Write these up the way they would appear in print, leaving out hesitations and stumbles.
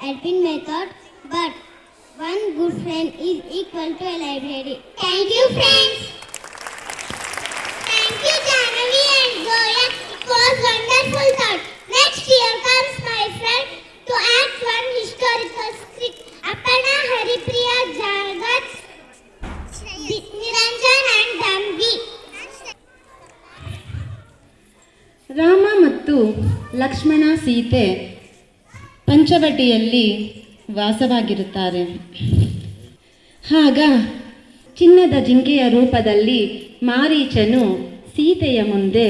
Edwin method, but one good friend is equal to a library. Thank you, friends. Thank you, Janavi and Zoya. It was wonderful thought. Next year comes my friend to act one historical script. Apana, Haripriya, Jagat, Niranjan and Dambi. Rama ಮತ್ತು ಲಕ್ಷ್ಮಣ ಸೀತೆ ಪಂಚವಟಿಯಲ್ಲಿ ವಾಸವಾಗಿರುತ್ತಾರೆ. ಆಗ ಚಿನ್ನದ ಜಿಂಕೆಯ ರೂಪದಲ್ಲಿ ಮಾರೀಚನು ಸೀತೆಯ ಮುಂದೆ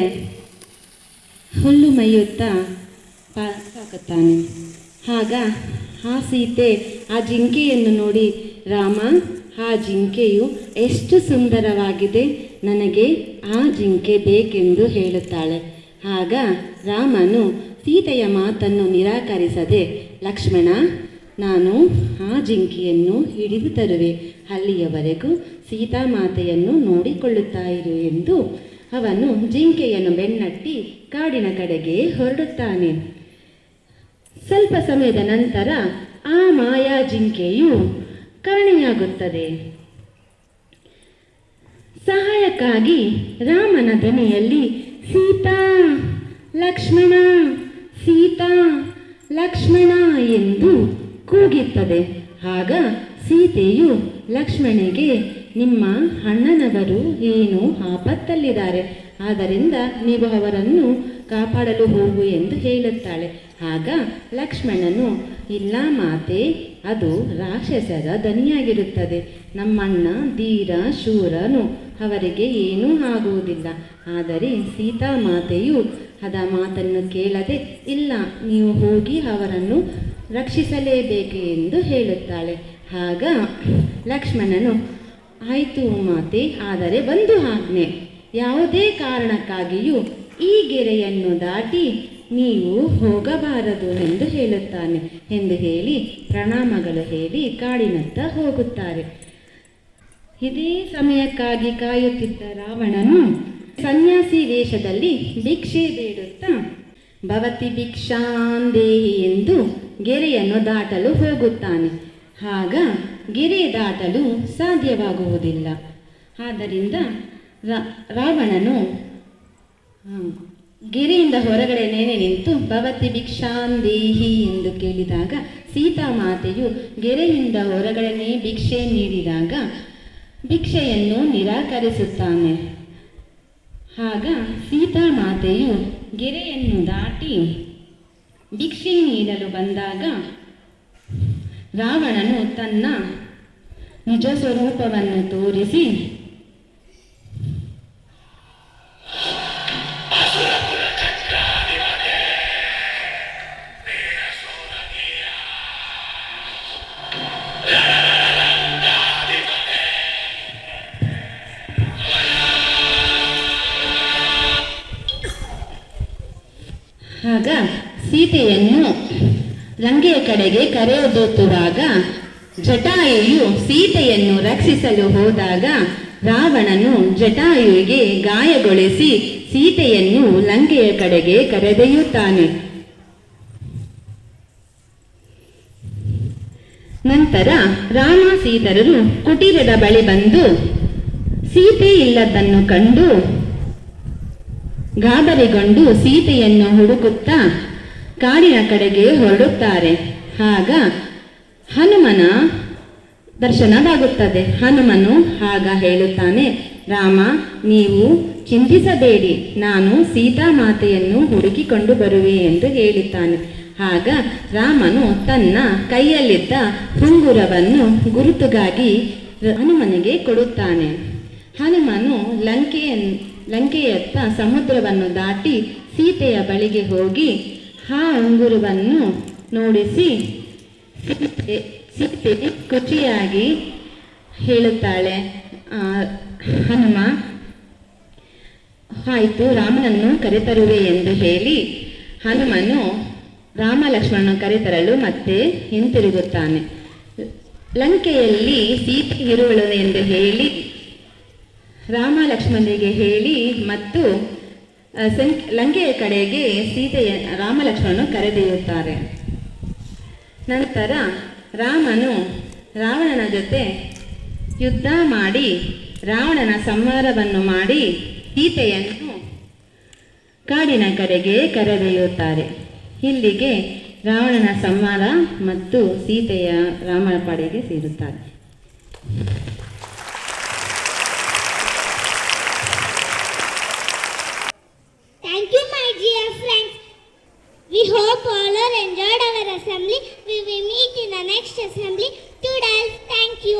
ಹುಲ್ಲು ಮೇಯುತ್ತಾ ಸಾಗುತ್ತಾನೆ. ಆಗ ಆ ಸೀತೆ ಆ ಜಿಂಕೆಯನ್ನು ನೋಡಿ, ರಾಮ, ಆ ಜಿಂಕೆಯು ಎಷ್ಟು ಸುಂದರವಾಗಿದೆ, ನನಗೆ ಆ ಜಿಂಕೆ ಬೇಕೆಂದು ಹೇಳುತ್ತಾಳೆ. ಆಗ ರಾಮನು ಸೀತೆಯ ಮಾತನ್ನು ನಿರಾಕರಿಸದೆ, ಲಕ್ಷ್ಮಣ, ನಾನು ಆ ಜಿಂಕೆಯನ್ನು ಹಿಡಿದು ತರುವೆ, ಅಲ್ಲಿಯವರೆಗೂ ಸೀತಾಮಾತೆಯನ್ನು ನೋಡಿಕೊಳ್ಳುತ್ತಾ ಇರು ಎಂದು ಅವನು ಜಿಂಕೆಯನ್ನು ಬೆನ್ನಟ್ಟಿ ಕಾಡಿನ ಕಡೆಗೆ ಹೊರಡುತ್ತಾನೆ. ಸ್ವಲ್ಪ ಸಮಯದ ನಂತರ ಆ ಮಾಯಾ ಜಿಂಕೆಯು ಕಾಣೆಯಾಗುತ್ತದೆ. ಸಹಾಯಕ್ಕಾಗಿ ರಾಮನ ಧ್ವನಿಯಲ್ಲಿ ಸೀತಾ ಲಕ್ಷ್ಮಣ, ಸೀತಾ ಲಕ್ಷ್ಮಣ ಎಂದು ಕೂಗುತ್ತದೆ. ಆಗ ಸೀತೆಯು ಲಕ್ಷ್ಮಣನಿಗೆ, ನಿಮ್ಮ ಅಣ್ಣನವರು ಏನು ಆಪತ್ತಲ್ಲಿದ್ದಾರೆ, ಆದ್ದರಿಂದ ನೀವು ಅವರನ್ನು ಕಾಪಾಡಲು ಹೋಗು ಎಂದು ಹೇಳುತ್ತಾಳೆ. ಆಗ ಲಕ್ಷ್ಮಣನು, ಇಲ್ಲ ಮಾತೆ, ಅದು ರಾಕ್ಷಸರ ದನಿಯಾಗಿರುತ್ತದೆ, ನಮ್ಮಣ್ಣ ಧೀರ ಶೂರನು, ಅವರಿಗೆ ಏನೂ ಆಗುವುದಿಲ್ಲ. ಆದರೆ ಸೀತಾಮಾತೆಯು ಅದ ಮಾತನ್ನು ಕೇಳದೆ, ಇಲ್ಲ, ನೀವು ಹೋಗಿ ಅವರನ್ನು ರಕ್ಷಿಸಲೇಬೇಕು ಎಂದು ಹೇಳುತ್ತಾಳೆ. ಆಗ ಲಕ್ಷ್ಮಣನು, ಆಯಿತು ಮಾತೆ, ಆದರೆ ಒಂದು ಆಜ್ಞೆ, ಯಾವುದೇ ಕಾರಣಕ್ಕಾಗಿಯೂ ಈ ಗೆರೆಯನ್ನು ದಾಟಿ ನೀವು ಹೋಗಬಾರದು ಎಂದು ಹೇಳುತ್ತಾನೆ ಎಂದು ಹೇಳಿ ಪ್ರಣಾಮಗಳು ಹೇಳಿ ಕಾಡಿನತ್ತ ಹೋಗುತ್ತಾರೆ. ಇದೇ ಸಮಯಕ್ಕಾಗಿ ಕಾಯುತ್ತಿದ್ದ ರಾವಣನು ಸನ್ಯಾಸಿ ವೇಷದಲ್ಲಿ ಭಿಕ್ಷೆ ಬೇಡುತ್ತಾ, ಭವತಿ ಭಿಕ್ಷಾಂದೇಹಿ ಎಂದು ಗೆರೆಯನ್ನು ದಾಟಲು ಹೋಗುತ್ತಾನೆ. ಆಗ ಗೆರೆ ದಾಟಲು ಸಾಧ್ಯವಾಗುವುದಿಲ್ಲ. ಆದ್ದರಿಂದ ರಾವಣನು ಗೆರೆಯಿಂದ ಹೊರಗಡೆ ನಿಂತು ಭವತಿ ಭಿಕ್ಷಾಂದೇಹಿ ಎಂದು ಕೇಳಿದಾಗ ಸೀತಾಮಾತೆಯು ಗೆರೆಯಿಂದ ಹೊರಗಡೆ ಭಿಕ್ಷೆ ನೀಡಿದಾಗ ಭಿಕ್ಷೆಯನ್ನು ನಿರಾಕರಿಸುತ್ತಾನೆ. ಆಗ ಸೀತಾಮಾತೆಯು ಗೆರೆಯನ್ನು ದಾಟಿ ಭಿಕ್ಷೆ ನೀಡಲು ಬಂದಾಗ ರಾವಣನು ತನ್ನ ನಿಜ ಸ್ವರೂಪವನ್ನು ತೋರಿಸಿ, ಆಗ ಸೀತೆಯನ್ನು ಲಂಕೆಯ ಕಡೆಗೆ ಕರೆದೊಯ್ಯುವಾಗ ಜಟಾಯುವು ಸೀತೆಯನ್ನು ರಕ್ಷಿಸಲು ಹೋದಾಗ ರಾವಣನು ಜಟಾಯುವಿಗೆ ಗಾಯಗೊಳಿಸಿ ಸೀತೆಯನ್ನು ಲಂಕೆಯ ಕಡೆಗೆ ಕರೆದೊಯ್ಯುತ್ತಾನೆ. ನಂತರ ರಾಮ ಸೀತರು ಕುಟೀರದ ಬಳಿ ಬಂದು ಸೀತೆ ಇಲ್ಲದನ್ನು ಕಂಡು ಗಾಬರಿಗೊಂಡು ಸೀತೆಯನ್ನು ಹುಡುಕುತ್ತಾ ಕಾಡಿನ ಕಡೆಗೆ ಹೊರಡುತ್ತಾರೆ. ಆಗ ಹನುಮನ ದರ್ಶನವಾಗುತ್ತದೆ. ಹನುಮನು ಆಗ ಹೇಳುತ್ತಾನೆ, ರಾಮ, ನೀವು ಚಿಂತಿಸಬೇಡಿ, ನಾನು ಸೀತಾಮಾತೆಯನ್ನು ಹುಡುಕಿಕೊಂಡು ಬರುವೆ ಎಂದು ಹೇಳುತ್ತಾನೆ. ಆಗ ರಾಮನು ತನ್ನ ಕೈಯಲ್ಲಿದ್ದ ಉಂಗುರವನ್ನು ಗುರುತುಗಾಗಿ ಹನುಮನಿಗೆ ಕೊಡುತ್ತಾನೆ. ಹನುಮನು ಲಂಕೆಯತ್ತ ಸಮುದ್ರವನ್ನು ದಾಟಿ ಸೀತೆಯ ಬಳಿಗೆ ಹೋಗಿ ಆ ಉಂಗುರವನ್ನು ನೋಡಿಸಿ ಸೀತೆ ಖುಷಿಯಾಗಿ ಹೇಳುತ್ತಾಳೆ, ಹನುಮ, ಆಯಿತು, ರಾಮನನ್ನು ಕರೆತರುವೆ ಎಂದು ಹೇಳಿ ಹನುಮನು ರಾಮ ಲಕ್ಷ್ಮಣನ ಕರೆತರಲು ಮತ್ತೆ ಹಿಂತಿರುಗುತ್ತಾನೆ. ಲಂಕೆಯಲ್ಲಿ ಸೀತೆ ಇರುವಳು ಎಂದು ಹೇಳಿ ರಾಮ ಲಕ್ಷ್ಮಣರಿಗೆ ಹೇಳಿ ಮತ್ತು ಲಂಕೆಯ ಕಡೆಗೆ ಸೀತೆಯ ರಾಮ ಲಕ್ಷ್ಮಣನು ಕರೆದೊಯ್ಯುತ್ತಾರೆ. ನಂತರ ರಾಮನು ರಾವಣನ ಜೊತೆ ಯುದ್ಧ ಮಾಡಿ ರಾವಣನ ಸಂಹಾರವನ್ನು ಮಾಡಿ ಸೀತೆಯನ್ನು ಕಾಡಿನ ಕಡೆಗೆ ಕರೆದೊಯ್ಯುತ್ತಾರೆ. ಇಲ್ಲಿಗೆ ರಾವಣನ ಸಂಹಾರ ಮತ್ತು ಸೀತೆಯ ರಾಮನ ಪಾಡಿಗೆ ಸೇರುತ್ತಾರೆ. Thank you, my dear friends. We hope all are enjoyed our assembly. We will meet in the next assembly. Toodles, thank you.